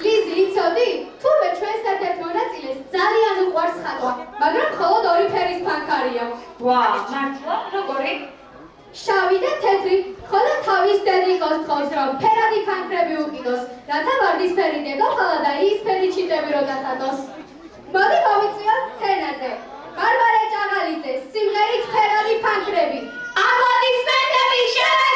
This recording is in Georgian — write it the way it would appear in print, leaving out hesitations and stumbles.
ლიზი, იცოდი? თურმე ჩვენს ერთ-ერთ მონაწილეს ძალიან უყვარს ხატვა, მაგრამ მხოლოდ ორი ფერის ფანქარი აქვს. ვა, მართლა? როგორი? შავი და თეთრი, ხოლო თავის დედიკოს თხოვს, რომ ფერადი ფანქრები უკიდოს, რათა ვარდისფერი დედოფალა და იისფერი ჩიტები რო დახატოს. მოდი მოვიწვიოთ სცენაზე. ბარბარე ჭაღალიძე, სიმღერით ფერადი ფანქრები. აპლოდისმენტები შენ!